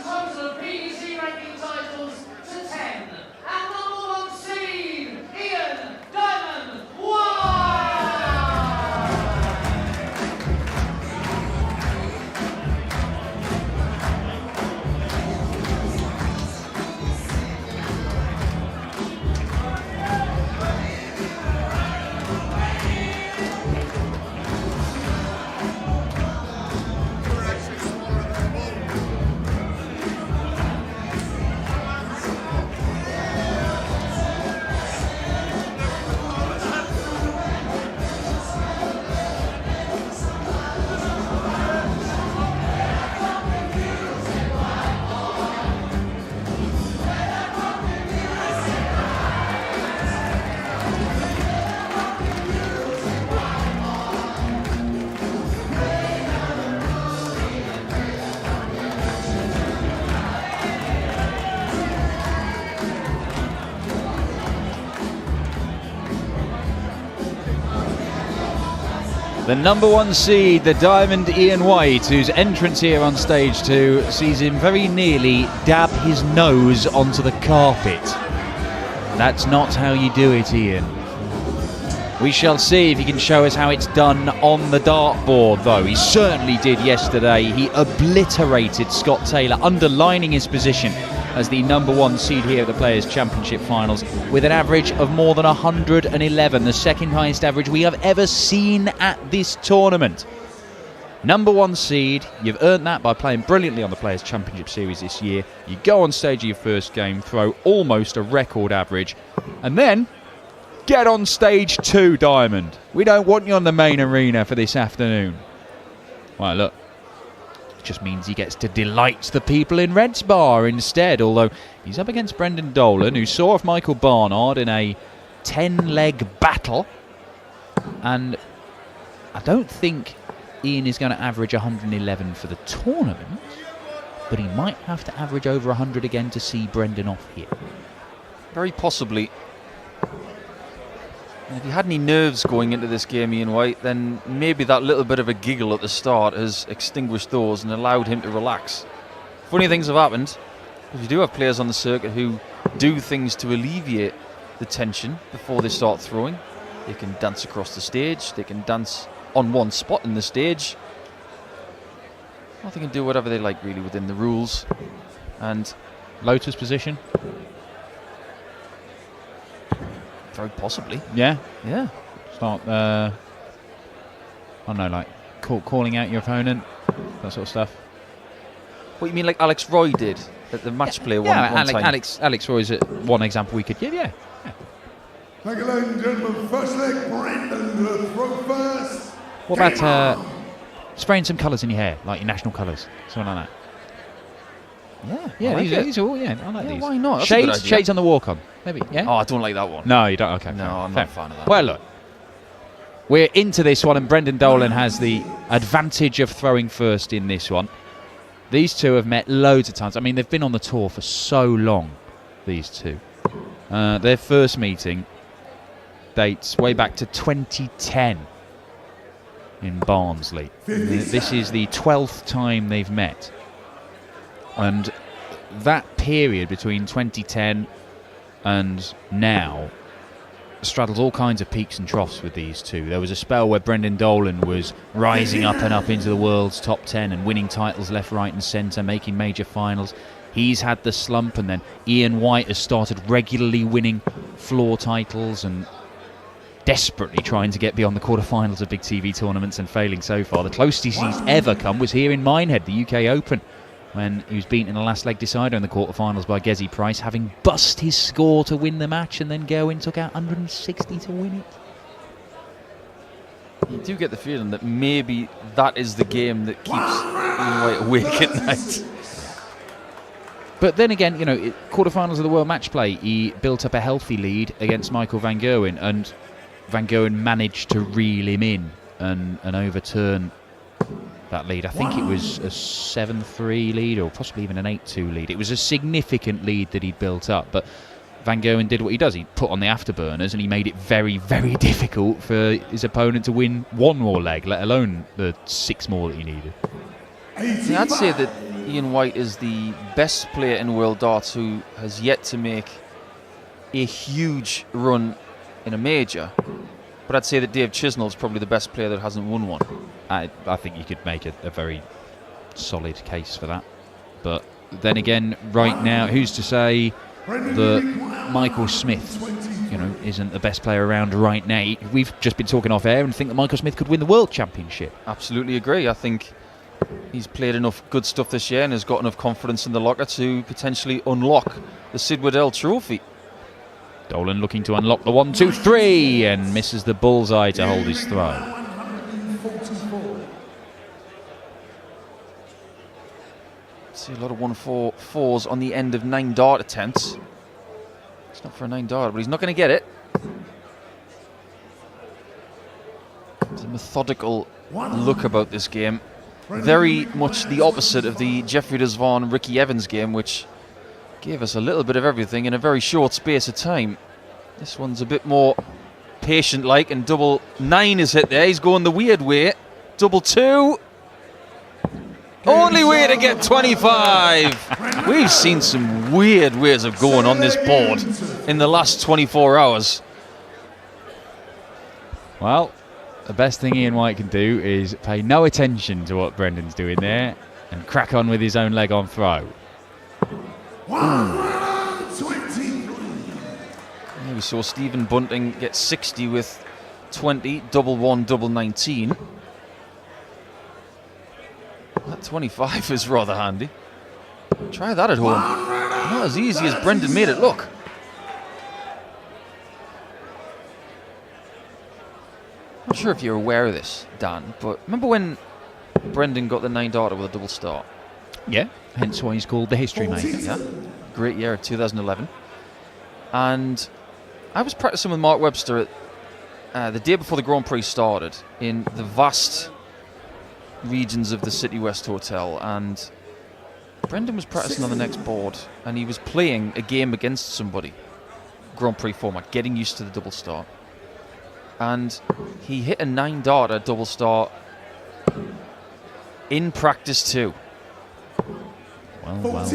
total of PDC ranking titles to 10. And number 1 seed, Ian Diamond White! The number 1 seed, the Diamond Ian White, whose entrance here on stage 2 sees him very nearly dab his nose onto the carpet. That's not how you do it, Ian. We shall see if he can show us how it's done on the dartboard, though. He certainly did yesterday. He obliterated Scott Taylor, underlining his position as the number 1 seed here at the Players' Championship Finals with an average of more than 111, the second highest average we have ever seen at this tournament. Number 1 seed, you've earned that by playing brilliantly on the Players' Championship Series this year. You go on stage of your first game, throw almost a record average, and then get on stage 2, Diamond. We don't want you on the main arena for this afternoon. Well, look. Just means he gets to delight the people in Red's Bar instead, although he's up against Brendan Dolan, who saw off Michael Barnard in a 10-leg battle, and I don't think Ian is going to average 111 for the tournament, but he might have to average over 100 again to see Brendan off here. Very possibly. If he had any nerves going into this game, Ian White, then maybe that little bit of a giggle at the start has extinguished those and allowed him to relax. Funny things have happened, because you do have players on the circuit who do things to alleviate the tension before they start throwing. They can dance across the stage, they can dance on one spot in the stage. Well, they can do whatever they like, really, within the rules. And Lotus position? very possibly. Yeah? Yeah. Start, I don't know, like calling out your opponent, that sort of stuff. What you mean, like Alex Roy did at the match play one time? Alex Roy's one example we could give, yeah. Thank you, ladies and gentlemen. First leg, Brendan, the throw first. What about spraying some colours in your hair, like your national colours, something like that? Yeah, these are all, I like these. Why not? That's a good idea. Shades on the walk-on, maybe, yeah? Oh, I don't like that one. No, you don't, okay. No, I'm fair. not a fan of that. Well, look, we're into this one, and Brendan Dolan has the advantage of throwing first in this one. These two have met loads of times. I mean, they've been on the tour for so long, these two. Their first meeting dates way back to 2010 in Barnsley. This is the 12th time they've met. And that period between 2010 and now straddles all kinds of peaks and troughs with these two. There was a spell where Brendan Dolan was rising up and up into the world's top 10 and winning titles left, right and centre, making major finals. He's had the slump, and then Ian White has started regularly winning floor titles and desperately trying to get beyond the quarterfinals of big TV tournaments and failing so far. The closest he's ever come was here in Minehead, the UK Open, when he was beaten in the last leg decider in the quarterfinals by Gezi Price, having bust his score to win the match, and then Gerwin took out 160 to win it. You do get the feeling that maybe that is the game that keeps Ian White awake at night. But then again, you know, quarterfinals of the World Match Play, he built up a healthy lead against Michael van Gerwen, and Van Gerwen managed to reel him in and overturn that lead. I think it was a 7-3 lead, or possibly even an 8-2 lead. It was a significant lead that he'd built up, but Van Gerwen did what he does. He put on the afterburners, and he made it very, very difficult for his opponent to win one more leg, let alone the 6 more that he needed. Yeah, I'd say that Ian White is the best player in world darts who has yet to make a huge run in a major. But I'd say that Dave Chisnell's probably the best player that hasn't won one. I think you could make a very solid case for that. But then again, right now, who's to say that Michael Smith, isn't the best player around right now? We've just been talking off air and think that Michael Smith could win the World Championship. Absolutely agree. I think he's played enough good stuff this year and has got enough confidence in the locker to potentially unlock the Sid Waddell Trophy. Dolan looking to unlock the 1-2-3 and misses the bullseye to hold his throw. See a lot of 1-4-4s on the end of 9 dart attempts. It's not for a 9 dart, but he's not going to get it. There's a methodical look about this game. Very much the opposite of the Jeffrey Desvaughn Ricky Evans game, which gave us a little bit of everything in a very short space of time. This one's a bit more patient-like, and double 9 is hit there. He's going the weird way. Double 2. Only way to get 25. We've seen some weird ways of going on this board in the last 24 hours. Well, the best thing Ian White can do is pay no attention to what Brendan's doing there and crack on with his own leg on throw. Yeah, we saw Stephen Bunting get 60 with 20, double 1, double 19. That 25 is rather handy. Try that at home. Not as easy as Brendan made it look. Not sure if you're aware of this, Dan, but remember when Brendan got the 9 darter with a double start? Yeah, hence why he's called the history maker. Yeah, great year of 2011. And I was practicing with Mark Webster at, the day before the Grand Prix started in the vast regions of the City West Hotel, and Brendan was practicing on the next board and he was playing a game against somebody, Grand Prix format, getting used to the double start, and he hit a 9 darter double start in practice too. Well.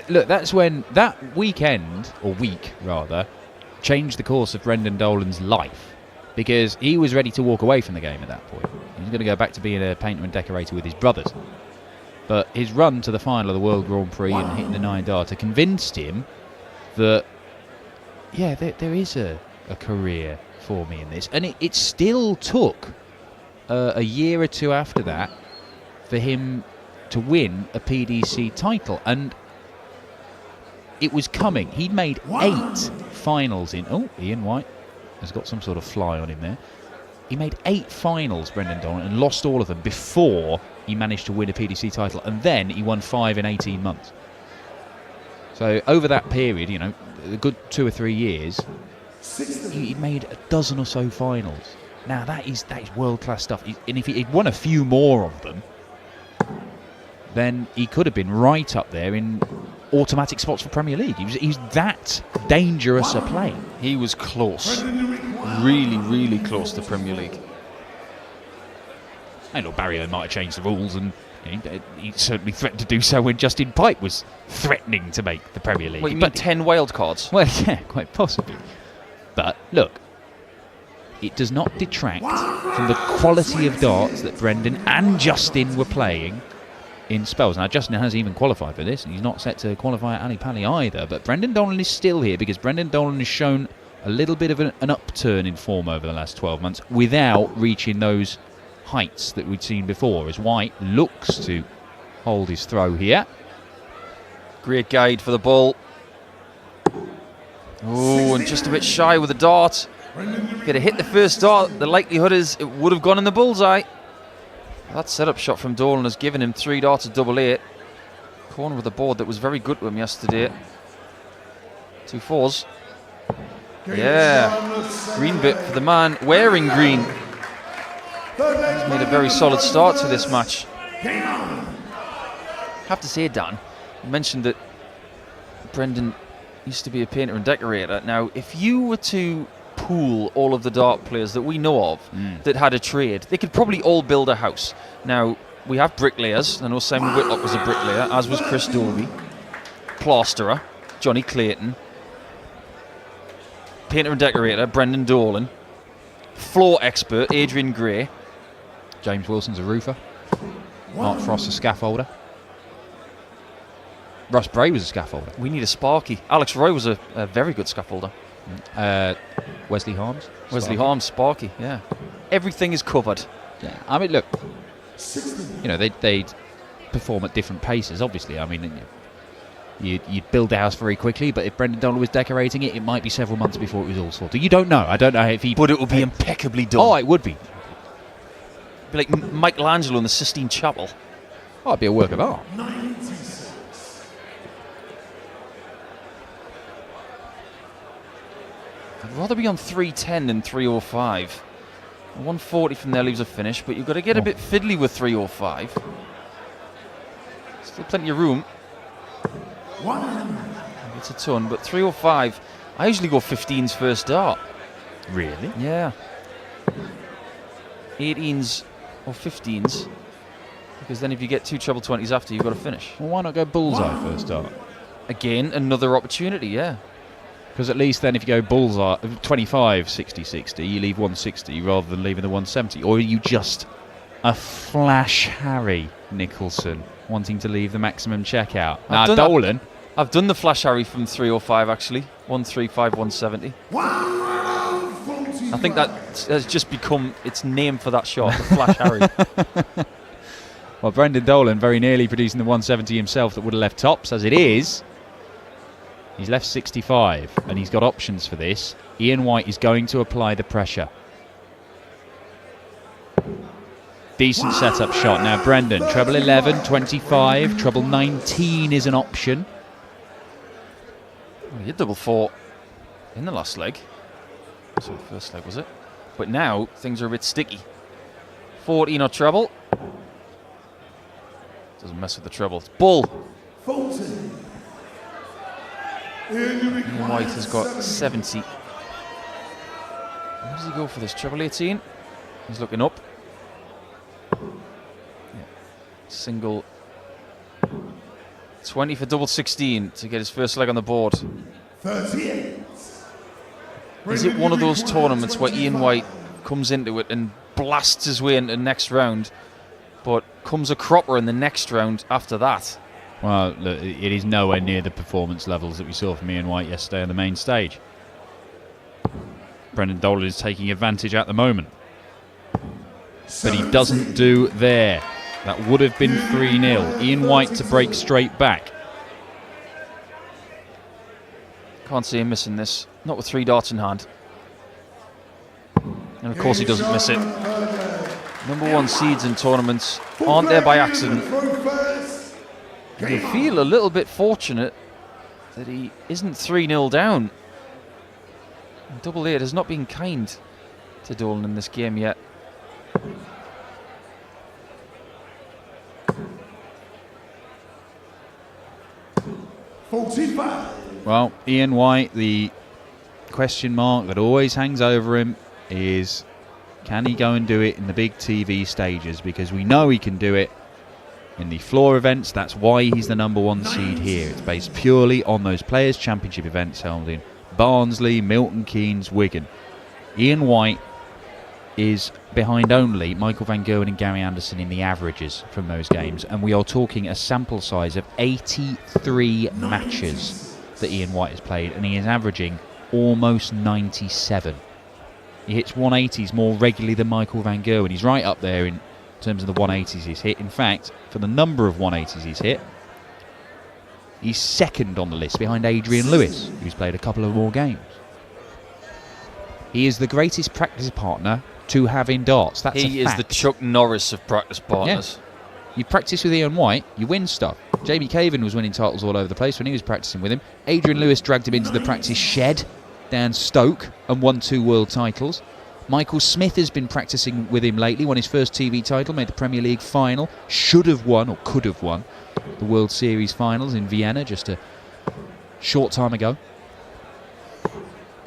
Look, that's when that weekend, or week rather, changed the course of Brendan Dolan's life, because he was ready to walk away from the game at that point. He was going to go back to being a painter and decorator with his brothers. But his run to the final of the World Grand Prix and hitting the 9 darter convinced him that, yeah, there is a career for me in this. And it still took a year or two after that for him to win a PDC title. And it was coming. He'd made 8 finals in... Oh, Ian White has got some sort of fly on him there. He made 8 finals, Brendan Dolan, and lost all of them before he managed to win a PDC title. And then he won 5 in 18 months. So over that period, a good 2 or 3 years, he made a dozen or so finals. Now that is world-class stuff. And if he'd won a few more of them, then he could have been right up there in automatic spots for Premier League. He was that dangerous a player. He was close. Really, really close to Premier League. And look, Barry might have changed the rules, and he certainly threatened to do so when Justin Pipe was threatening to make the Premier League. Well, you mean 10 wild cards? Well, yeah, quite possibly. But look, it does not detract from the quality of darts that Brendan and Justin were playing in spells. Now, Justin has even qualified for this, and he's not set to qualify at Ali Pali either. But Brendan Dolan is still here because Brendan Dolan has shown a little bit of an upturn in form over the last 12 months without reaching those heights that we'd seen before, as White looks to hold his throw here. Great guide for the ball. Oh, and just a bit shy with the dart. Could have hit the first dart. The likelihood is it would have gone in the bullseye. That setup shot from Dolan has given him 3 darts at double 8. Corner of the board that was very good to him yesterday. 2 4s. Yeah. Green bit for the man wearing green. He's made a very solid start to this match. I have to say, Dan, you mentioned that Brendan used to be a painter and decorator. Now, if you were to pool all of the dart players that we know of that had a trade, they could probably all build a house. Now, we have bricklayers. I know Simon Whitlock was a bricklayer, as was Chris Dobie. Plasterer, Johnny Clayton. Painter and decorator, Brendan Dolan. Floor expert, Adrian Gray. James Wilson's a roofer. Mark Frost a scaffolder. Russ Bray was a scaffolder. We need a Sparky. Alex Roy was a very good scaffolder. Wesley Harms. Wesley Harms, Sparky, yeah. Everything is covered. Yeah, I mean, look, you know, they perform at different paces, obviously. I mean, you'd build a house very quickly, but if Brendan Dolan was decorating it, it might be several months before it was all sorted. You don't know. I don't know if he... But it would be impeccably done. Oh, it would be. Be like Michelangelo in the Sistine Chapel. Oh, it'd be a work of art. I'd rather be on 310 than 305. 140 from there leaves a finish, but you've got to get a bit fiddly with 305. Still plenty of room. It's a ton, but 305. I usually go 15s first dart. Really? Yeah. 18s or 15s. Because then if you get 2 treble 20s after, you've got to finish. Well, why not go bullseye first dart? Again, another opportunity, yeah. Because at least then if you go bullseye, 25, 60, 60, you leave 160 rather than leaving the 170. Or are you just a flash Harry Nicholson wanting to leave the maximum checkout? Now, Dolan... I've done the Flash Harry from 305 actually. 135, 170. I think that has just become its name for that shot, the Flash Harry. Well, Brendan Dolan very nearly producing the 170 himself that would have left tops. As it is, he's left 65 and he's got options for this. Ian White is going to apply the pressure. Decent setup shot. Now Brendan, treble 11, 25, treble 19 is an option. He hit double 4 in the last leg. So the first leg was it? But now things are a bit sticky. 14 or treble. Doesn't mess with the treble. It's bull. Ian White has got 70. Where does he go for this? Treble 18. He's looking up. Yeah. Single 20 for double 16 to get his first leg on the board. 38. Is it one of those tournaments where Ian White comes into it and blasts his way into the next round, but comes a cropper in the next round after that? Well, look, it is nowhere near the performance levels that we saw from Ian White yesterday on the main stage. Brendan Dolan is taking advantage at the moment. But he doesn't do there. That would have been 3-0. Ian White to break straight back. Can't see him missing this. Not with 3 darts in hand. And of course he doesn't miss it. Number 1 seeds in tournaments aren't there by accident. You feel a little bit fortunate that he isn't 3-0 down. Double 8 has not been kind to Dolan in this game yet. Well, Ian White, the question mark that always hangs over him is, can he go and do it in the big TV stages? Because we know he can do it in the floor events. That's why he's the number 1 seed here. It's based purely on those Players' Championship events held in Barnsley, Milton Keynes, Wigan. Ian White is behind only Michael Van Gerwen and Gary Anderson in the averages from those games, and we are talking a sample size of 83 matches that Ian White has played, and he is averaging almost 97. He hits 180s more regularly than Michael Van Gerwen. He's right up there in terms of the 180s he's hit. In fact, for the number of 180s he's hit, he's second on the list behind Adrian Lewis, who's played a couple of more games. He is the greatest practice partner to have in darts. That's he a is fact. the Chuck Norris of practice partners. Yeah. You practice with Ian White, you win stuff. Jamie Caven was winning titles all over the place when he was practicing with him. Adrian Lewis dragged him into the practice shed down Stoke and won 2 world titles. Michael Smith has been practicing with him lately, won his first TV title, made the Premier League final, should have won or could have won the World Series finals in Vienna just a short time ago.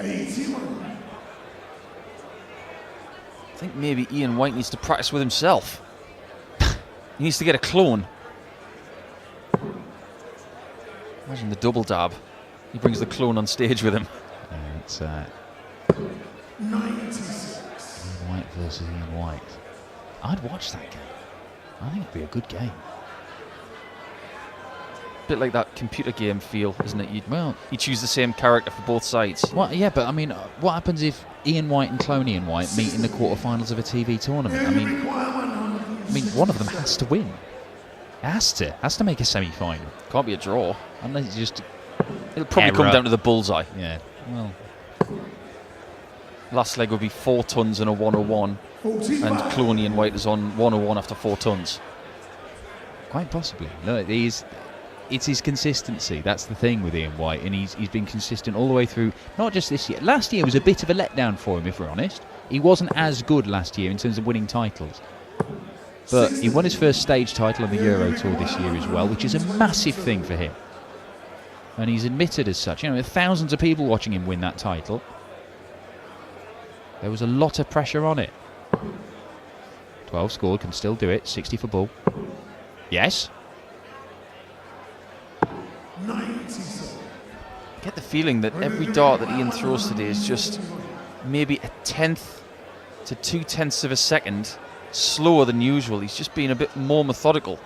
81. I think maybe Ian White needs to practice with himself. He needs to get a clone. Imagine the double dab. He brings the clone on stage with him. Yeah, it's 96. Ian White versus Ian White. I'd watch that game. I think it'd be a good game. Bit like that computer game feel, isn't it? You choose the same character for both sides. Well, yeah, but I mean, what happens if Ian White and clone Ian White meet in the quarterfinals of a TV tournament? I mean, one of them has to win. It has to make a semi-final. Can't be a draw. Unless it's just It'll probably come down to the bullseye. Yeah, well, Last leg would be 4 tons and a 101, and clone Ian White is on 101 after 4 tons. quite possibly. No, it's his consistency. That's the thing with Ian White, and he's been consistent all the way through. Not just this year. Last year was a bit of a letdown for him, if we're honest. He wasn't as good last year in terms of winning titles. But he won his first stage title on the Euro Tour this year as well, which is a massive thing for him. And he's admitted as such. You know, thousands of people watching him win that title. There was a lot of pressure on it. 12 scored, can still do it. 60 for ball. Yes. 97. I get the feeling that every dart that Ian throws today is just maybe a tenth to 2/10 of a second slower than usual. He's just being a bit more methodical.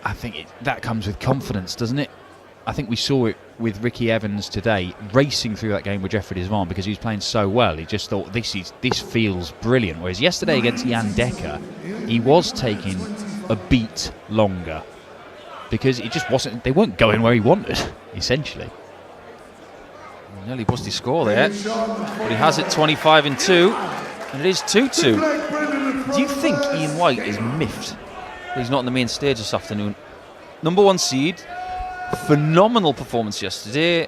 I think that comes with confidence, doesn't it? I think we saw it with Ricky Evans today, racing through that game with Jeffrey Desvant because he was playing so well. He just thought, this feels brilliant. Whereas yesterday against Jan Decker, he was taking a beat longer because it just wasn't. They weren't going where he wanted, essentially. Nearly bust his score there, but he has it 25 and 2, and it is 2-2. Do you think Ian White is miffed that he's not on the main stage this afternoon? Number 1 seed, phenomenal performance yesterday.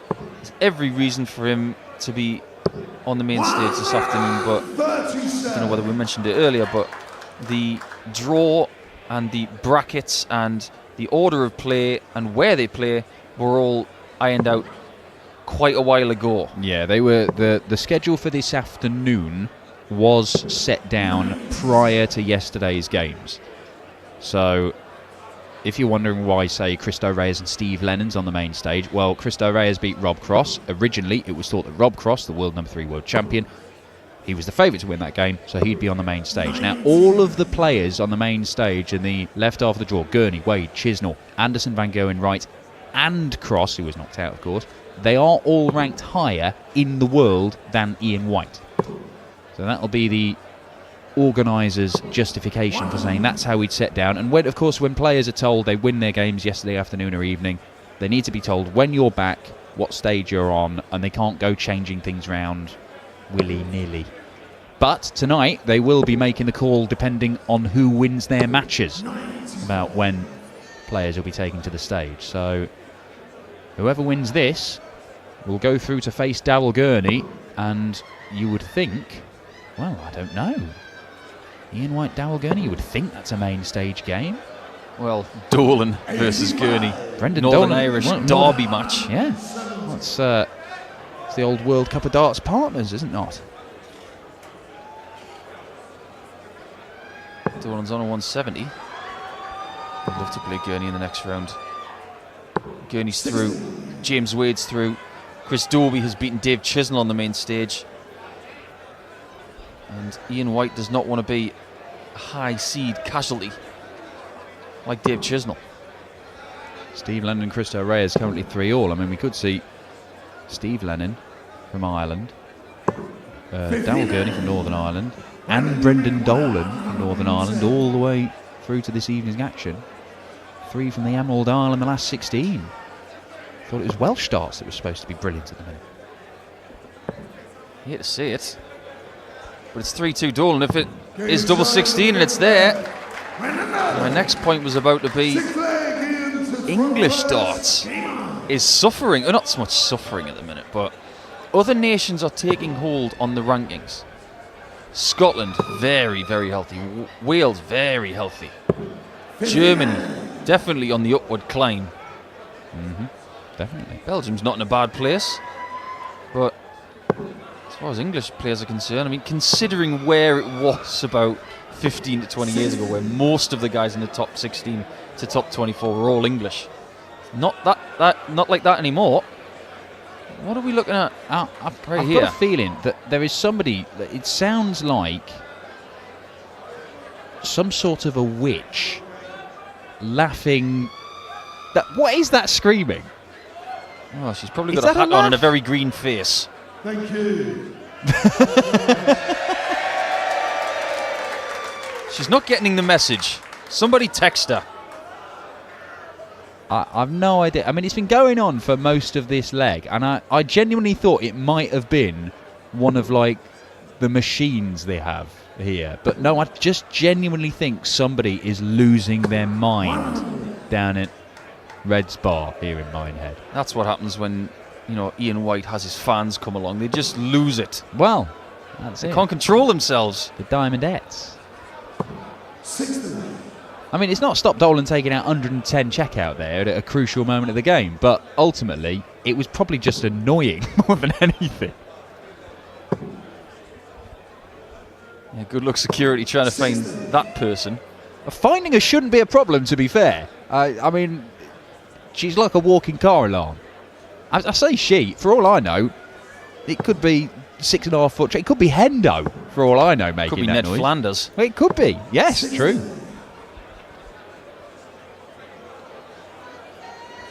There's every reason for him to be on the main stage this afternoon, but I don't know whether we mentioned it earlier, but the draw and the brackets and the order of play and where they play were all ironed out quite a while ago. Yeah, they were. The schedule for this afternoon was set down prior to yesterday's games. So if you're wondering why, say, Christo Reyes and Steve Lennon's on the main stage, well, Christo Reyes beat Rob Cross. Originally, it was thought that Rob Cross, the world number 3 world champion, he was the favourite to win that game, so he'd be on the main stage. Now, all of the players on the main stage in the left half of the draw, Gurney, Wade, Chisnell, Anderson, Van Gogh and Wright, and Cross, who was knocked out, of course, they are all ranked higher in the world than Ian White. So that'll be the organisers' justification for saying that's how we'd set down. And when, of course, when players are told they win their games yesterday afternoon or evening, they need to be told when you're back, what stage you're on, and they can't go changing things around willy-nilly. But tonight they will be making the call depending on who wins their matches about when players will be taken to the stage. So whoever wins this will go through to face Darryl Gurney, and you would think, well, I don't know, Ian White, Darryl Gurney, you would think that's a main stage game. Well, Dolan versus Gurney, Brendan Northern Dolan, Irish derby match. Yeah, well, it's the old World Cup of Darts partners, isn't it not? Dolan's on a 170. I'd love to play Gurney in the next round. Gurney's through, James Wade's through, Chris Dobie has beaten Dave Chisnell on the main stage, and Ian White does not want to be a high seed casualty like Dave Chisnell. Steve Lennon and Christo Reyes currently 3-all. I mean, we could see Steve Lennon from Ireland, Darryl Gurney from Northern Ireland, and Brendan Dolan from Northern Ireland all the way through to this evening's action. 3 from the Emerald Isle in the last 16. Thought it was Welsh darts that was supposed to be brilliant at the minute. You hate to see it, but it's 3-2 Dolan. If it is double 16 and it's there, my next point was about to be English darts is suffering, or not so much suffering at the minute, but other nations are taking hold on the rankings. Scotland, very, very healthy. Wales, very healthy. Germany, definitely on the upward climb. Definitely. Belgium's not in a bad place, but as far as English players are concerned, I mean, considering where it was about 15 to 20 years ago, where most of the guys in the top 16 to top 24 were all English. Not like that anymore. What are we looking at right I've here? got a feeling that there is somebody, that it sounds like some sort of a witch laughing. What is that screaming? Oh, she's probably Is got a that a hat on and a laugh? very green face. Thank you. She's not getting the message. Somebody text her. I've no idea. I mean, it's been going on for most of this leg, and I genuinely thought it might have been one of, like, the machines they have here. But no, I just genuinely think somebody is losing their mind down at Red's Bar here in Minehead. That's what happens when, you know, Ian White has his fans come along. They just lose it. Well, that's They it. can't control themselves. The Diamondettes. 60. I mean, it's not stopped Dolan taking out 110 checkout there at a crucial moment of the game, but ultimately, it was probably just annoying more than anything. Yeah, good luck security trying to find that person. Finding her shouldn't be a problem, to be fair. I mean, she's like a walking car alarm. I say she, for all I know, it could be 6.5 foot. It could be Hendo, for all I know, making Could be that Ned noise. Flanders. It could be. Yes, true.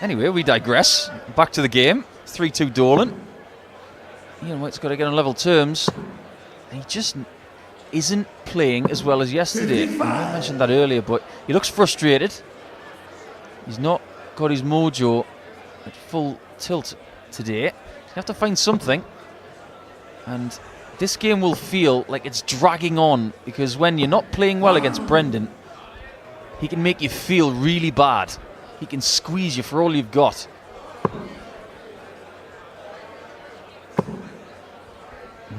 Anyway, we digress. Back to the game. 3-2 Dolan. Ian White's got to get on level terms. He just isn't playing as well as yesterday. I mentioned that earlier, but he looks frustrated. He's not got his mojo at full tilt today. You have to find something. And this game will feel like it's dragging on, because when you're not playing well against Brendan, he can make you feel really bad. He can squeeze you for all you've got.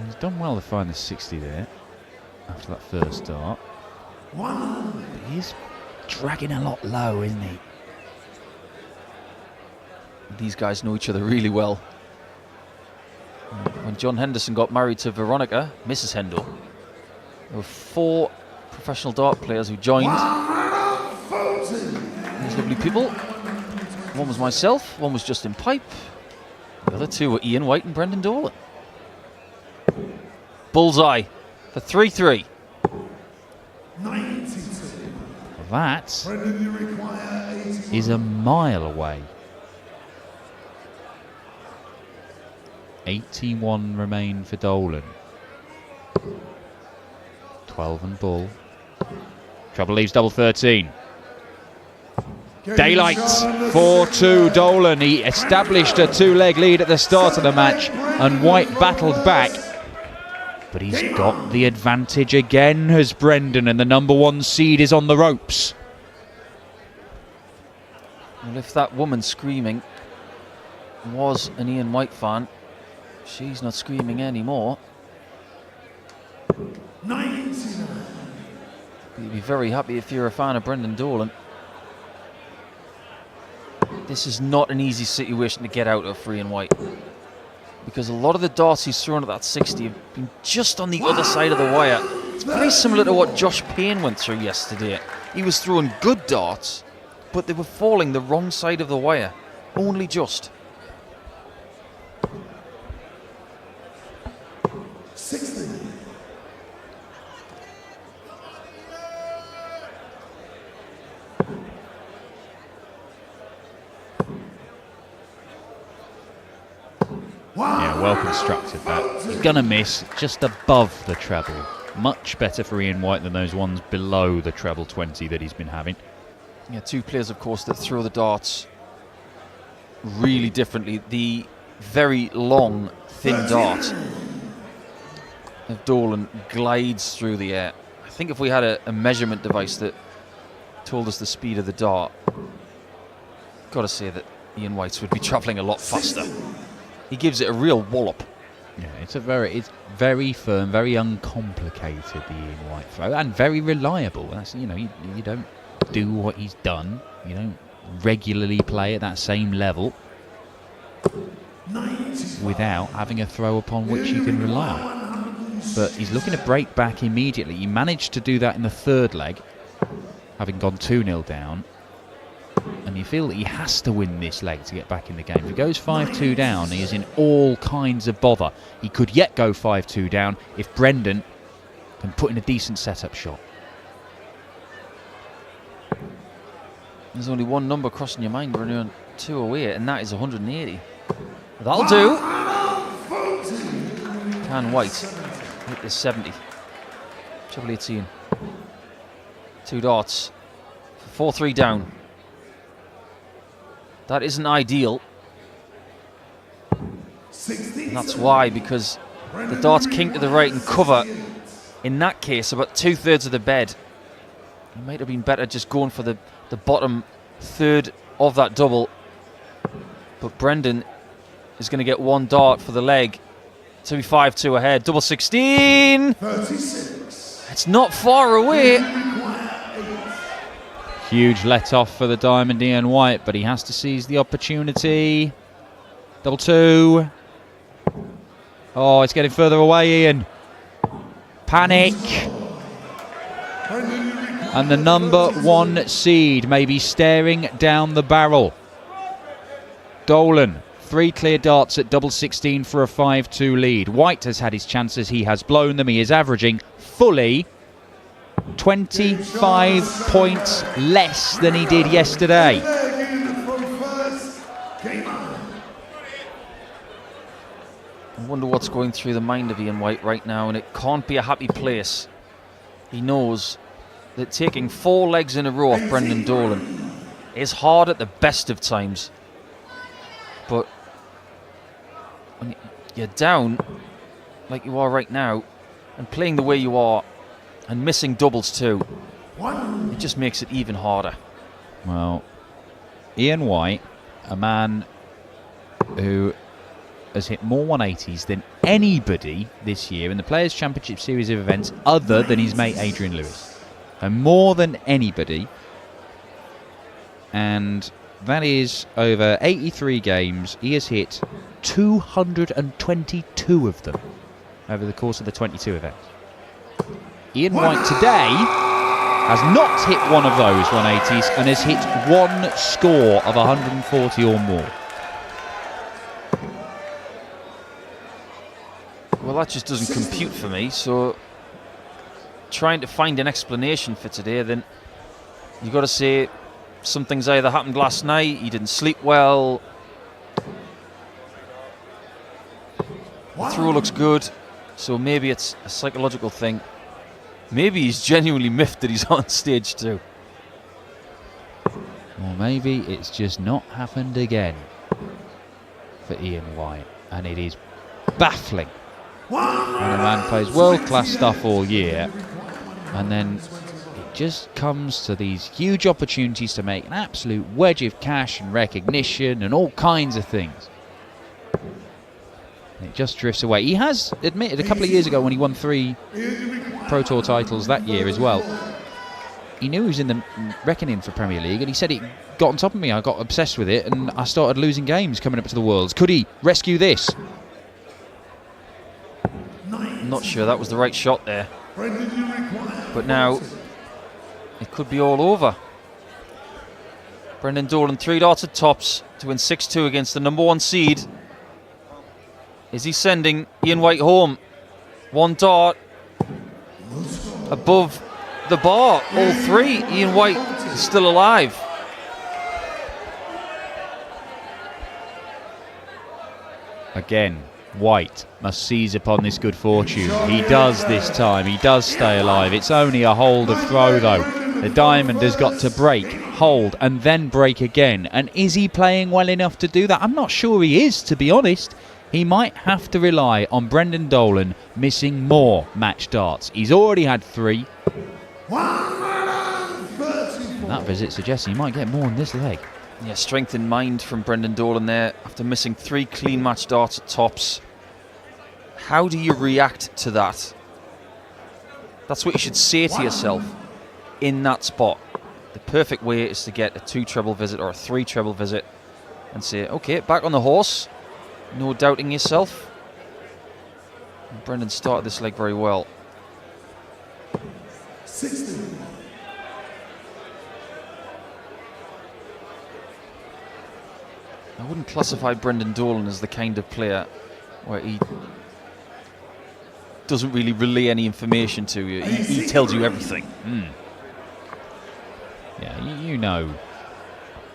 He's done well to find the 60 there after that first start. But he's dragging a lot low, isn't he? These guys know each other really well. When John Henderson got married to Veronica, Mrs. Hendel, there were 4 professional dart players who joined. These lovely people. One was myself, one was Justin Pipe. The other 2 were Ian White and Brendan Dolan. Bullseye for 3-3. 92. That Brendan, you require 81. is a mile away. 81 remain for Dolan. 12 and Bull. Trouble leaves double 13. Daylight 4-2 Dolan. He established a 2-leg lead at the start of the match, and White battled back. But he's got the advantage again as Brendan, and the number 1 seed is on the ropes. Well, if that woman screaming was an Ian White fan, she's not screaming anymore. 99. You'd be very happy if you're a fan of Brendan Dolan. This is not an easy situation to get out of for Ian White, because a lot of the darts he's thrown at that 60 have been just on the other side of the wire. It's very similar to what Josh Payne went through yesterday. He was throwing good darts, but they were falling the wrong side of the wire, only just. 60. Yeah, well constructed that. He's going to miss just above the treble. Much better for Ian White than those ones below the treble 20 that he's been having. Yeah, 2 players, of course, that throw the darts really differently. The very long, thin dart of Dolan glides through the air. I think if we had a measurement device that told us the speed of the dart, got to say that Ian White's would be travelling a lot faster. He gives it a real wallop. Yeah, it's very firm, very uncomplicated, the Ian White throw, and very reliable. That's, you know, you don't do what he's done. You don't regularly play at that same level without having a throw upon which you can rely. but he's looking to break back immediately. He managed to do that in the third leg, having gone 2-0 down. And you feel that he has to win this leg to get back in the game. If he goes 5-2 down, he is in all kinds of bother. He could yet go 5-2 down if Brendan can put in a decent setup shot. There's only one number crossing your mind when you're on 2 away, and that is 180. That'll do. Can White hit the 70. Treble 18. 2 darts. 4-3 down. That isn't ideal. And that's why, because the darts kink to the right and cover, in that case, about 2/3 of the bed. It might have been better just going for the bottom third of that double. But Brendan is going to get 1 dart for the leg to be 5-2 ahead. Double 16. 36. It's not far away. Huge let off for the Diamond Ian White, but he has to seize the opportunity. Double 2. Oh, it's getting further away, Ian. Panic. And the number 1 seed may be staring down the barrel. Dolan, 3 clear darts at double 16 for a 5-2 lead. White has had his chances, he has blown them. He is averaging fully 25 points less than he did yesterday. I wonder what's going through the mind of Ian White right now, and it can't be a happy place. He knows that taking 4 legs in a row off Brendan Dolan is hard at the best of times. But when you're down like you are right now, and playing the way you are, and missing doubles too, it just makes it even harder. Well, Ian White, a man who has hit more 180s than anybody this year in the Players' Championship series of events other than his mate Adrian Lewis. And more than anybody. And that is over 83 games. He has hit 222 of them over the course of the 22 events. Ian White today has not hit one of those 180s and has hit 1 score of 140 or more. Well, that just doesn't compute for me, so trying to find an explanation for today, then you've got to say something's either happened last night, he didn't sleep well, the throw looks good, so maybe it's a psychological thing. Maybe he's genuinely miffed that he's on stage too. Or maybe it's just not happened again for Ian White, and it is baffling when a man plays world-class stuff all year and then it just comes to these huge opportunities to make an absolute wedge of cash and recognition and all kinds of things. And it just drifts away. He has admitted a couple of years ago when he won 3 Pro Tour titles that year as well, he knew he was in the reckoning for Premier League, and he said it got on top of me. I got obsessed with it and I started losing games coming up to the Worlds. Could he rescue this? I'm not sure that was the right shot there, but now it could be all over. Brendan Dolan 3 darts at tops to win 6-2 against the number 1 seed. Is he sending Ian White home? 1 dart above the bar, all 3. Ian White is still alive. Again, White must seize upon this good fortune. He does this time. He does stay alive. It's only a hold of throw though. The diamond has got to break, hold, and then break again. And is he playing well enough to do that? I'm not sure he is, to be honest. He might have to rely on Brendan Dolan missing more match darts. He's already had 3. That visit suggests he might get more in this leg. Yeah, strength in mind from Brendan Dolan there after missing 3 clean match darts at tops. How do you react to that? That's what you should say to yourself in that spot. The perfect way is to get a 2 treble visit or a 3 treble visit and say, okay, back on the horse. No doubting yourself. Brendan started this leg very well. 60. I wouldn't classify Brendan Dolan as the kind of player where he doesn't really relay any information to you. He tells you everything. Yeah, you know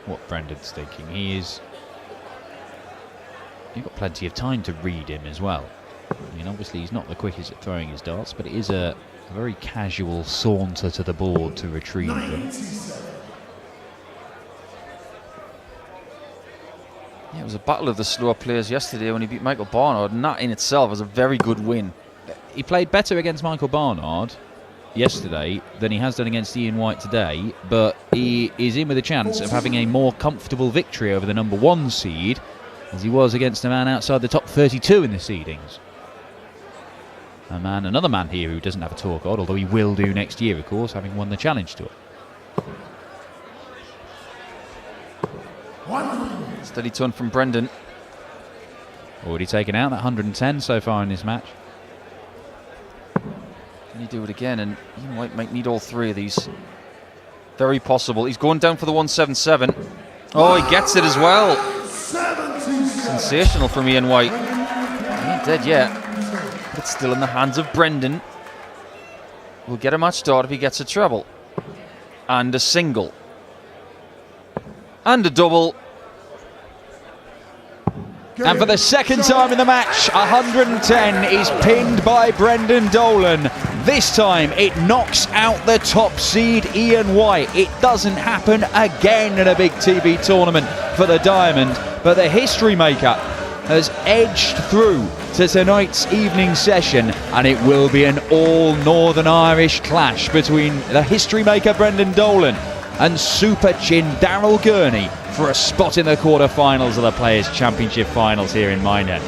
what Brendan's thinking. You've got plenty of time to read him as well. I mean, obviously he's not the quickest at throwing his darts, but it is a very casual saunter to the board to retrieve them. Yeah, it was a battle of the slower players yesterday when he beat Michael Barnard, and that in itself was a very good win. He played better against Michael Barnard yesterday than he has done against Ian White today, but he is in with a chance of having a more comfortable victory over the number 1 seed as he was against a man outside the top 32 in the seedings. Another man here who doesn't have a tour card, although he will do next year, of course, having won the Challenge Tour. Steady turn from Brendan. Already taken out that 110 so far in this match. Can he do it again? And Ian White might need all 3 of these. Very possible. He's going down for the 177. Oh, he gets it as well. Sensational from Ian White. He ain't dead yet. But it's still in the hands of Brendan. We'll get a match start if he gets a treble. And a single. And a double. And for the second time in the match, 110 is pinned by Brendan Dolan. This time it knocks out the top seed Ian White. It doesn't happen again in a big TV tournament for the Diamond, but the history maker has edged through to tonight's evening session, and it will be an all Northern Irish clash between the history maker Brendan Dolan and Super Chin Daryl Gurney for a spot in the quarter-finals of the Players' Championship finals here in Minehead.